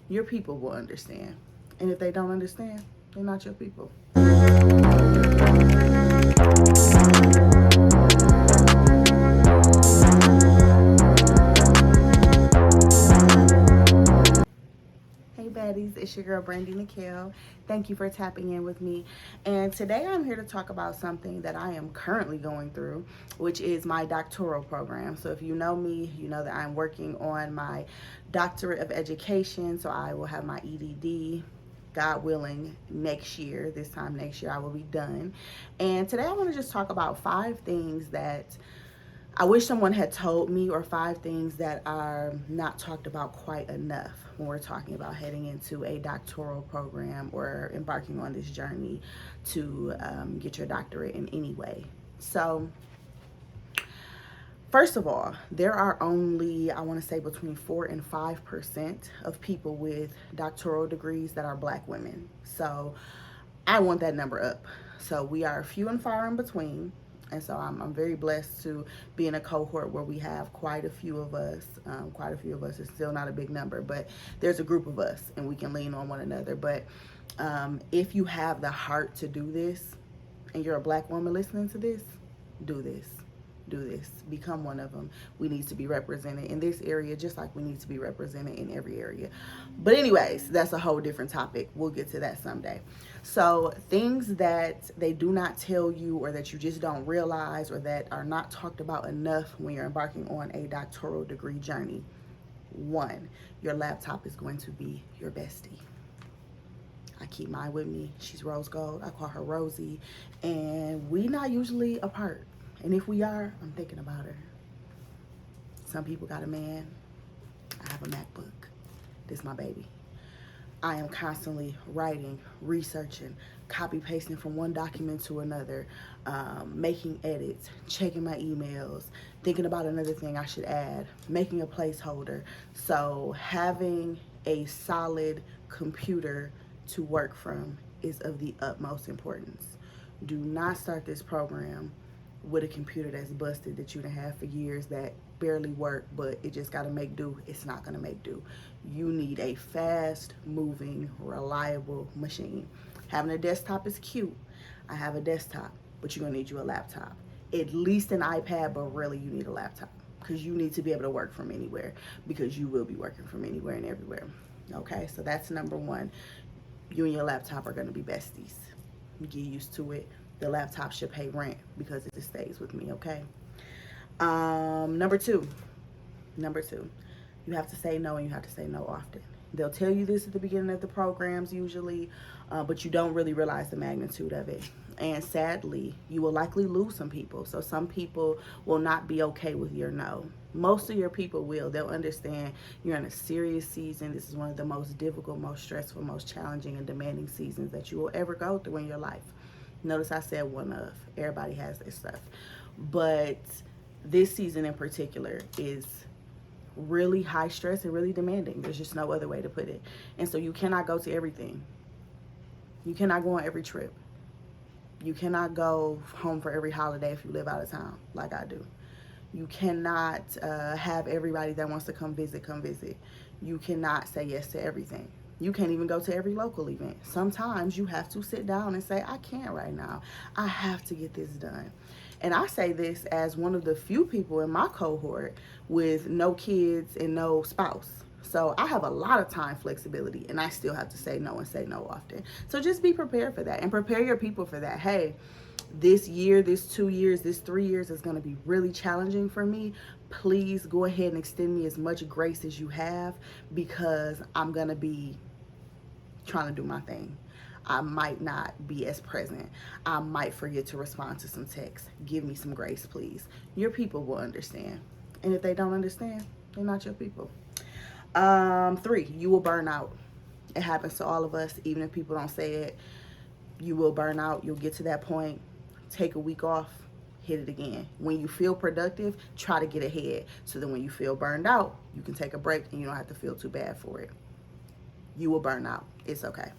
your people will understand. And if they don't understand, they're not your people. Hey baddies, it's your girl Brandy Nikhil. Thank you for tapping in with me. And today I'm here to talk about something that I am currently going through, which is my doctoral program. So if you know me, you know that I'm working on my doctorate of education. So I will have my EDD, God willing, next year. This time next year, I will be done. And today I want to just talk about 5 things that I wish someone had told me, or 5 things that are not talked about quite enough when we're talking about heading into a doctoral program or embarking on this journey to get your doctorate in any way. So, first of all, there are only, I want to say, between 4 and 5% of people with doctoral degrees that are Black women. So, I want that number up. So, we are few and far in between. And so I'm very blessed to be in a cohort where we have quite a few of us. Quite a few of us. It's still not a big number, but there's a group of us and we can lean on one another. But if you have the heart to do this and you're a Black woman listening to this, do this. Do this. Become one of them. We need to be represented in this area just like we need to be represented in every area. But anyways, that's a whole different topic. We'll get to that someday. So things that they do not tell you, or that you just don't realize, or that are not talked about enough when you're embarking on a doctoral degree journey. 1, your laptop is going to be your bestie. I keep mine with me. She's rose gold. I call her Rosie. And we not usually apart. And if we are, I'm thinking about her. Some people got a man. I have a MacBook. This is my baby. I am constantly writing, researching, copy pasting from one document to another, making edits, checking my emails, thinking about another thing I should add, making a placeholder. So having a solid computer to work from is of the utmost importance. Do not start this program with a computer that's busted, that you done had for years, that barely work, but it just gotta make do. It's not gonna make do. You need a fast moving, reliable machine. Having a desktop is cute. I have a desktop, but you're gonna need you a laptop. At least an iPad, but really you need a laptop, because you need to be able to work from anywhere, because you will be working from anywhere and everywhere. Okay, so that's number 1. You and your laptop are gonna be besties. Get used to it. The laptop should pay rent because it stays with me, okay? Number two, you have to say no, and you have to say no often. They'll tell you this at the beginning of the programs usually, but you don't really realize the magnitude of it. And sadly, you will likely lose some people. So some people will not be okay with your no. Most of your people will. They'll understand you're in a serious season. This is one of the most difficult, most stressful, most challenging, and demanding seasons that you will ever go through in your life. Notice I said one of. Everybody has their stuff. But this season in particular is really high stress and really demanding. There's just no other way to put it. And so you cannot go to everything. You cannot go on every trip. You cannot go home for every holiday if you live out of town like I do. You cannot have everybody that wants to come visit. You cannot say yes to everything. You can't even go to every local event. Sometimes you have to sit down and say, I can't right now. I have to get this done. And I say this as one of the few people in my cohort with no kids and no spouse. So I have a lot of time flexibility, and I still have to say no and say no often. So just be prepared for that, and prepare your people for that. Hey, this year, this 2 years, this 3 years is going to be really challenging for me. Please go ahead and extend me as much grace as you have, because I'm going to be trying to do my thing. I might not be as present. I might forget to respond to some texts. Give me some grace, please. Your people will understand. And if they don't understand, they're not your people. 3, you will burn out. It happens to all of us, even if people don't say it. You will burn out. You'll get to that point. Take a week off. Hit it again. When you feel productive, try to get ahead, so that when you feel burned out, you can take a break and you don't have to feel too bad for it. You will burn out. It's okay.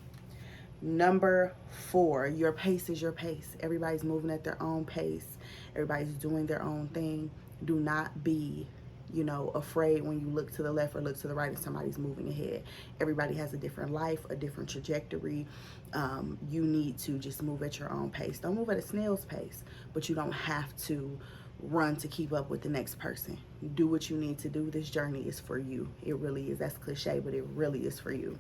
Number 4, your pace is your pace. Everybody's moving at their own pace. Everybody's doing their own thing. Do not be afraid when you look to the left or look to the right and somebody's moving ahead. Everybody has a different life, a different trajectory. You need to just move at your own pace. Don't move at a snail's pace, but you don't have to run to keep up with the next person. Do what you need to do. This journey is for you. It really is. That's cliche, but it really is for you.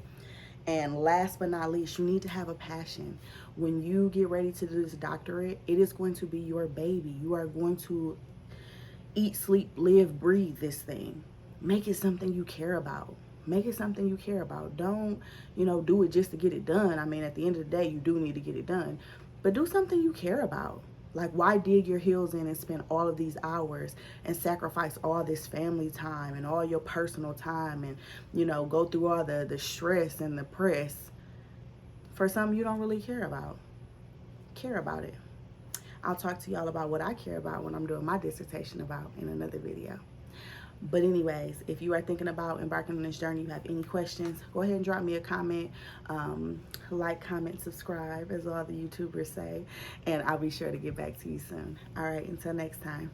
And last but not least, you need to have a passion. When you get ready to do this doctorate, it is going to be your baby. You are going to eat, sleep, live, breathe this thing. Make it something you care about. Make it something you care about. Don't, do it just to get it done. I mean, at the end of the day, you do need to get it done. But do something you care about. Like, why dig your heels in and spend all of these hours and sacrifice all this family time and all your personal time and, go through all the stress and the press for something you don't really care about? Care about it. I'll talk to y'all about what I care about when I'm doing my dissertation about in another video. But anyways, if you are thinking about embarking on this journey, you have any questions, go ahead and drop me a comment. Like, comment, subscribe, as all the YouTubers say. And I'll be sure to get back to you soon. All right, until next time.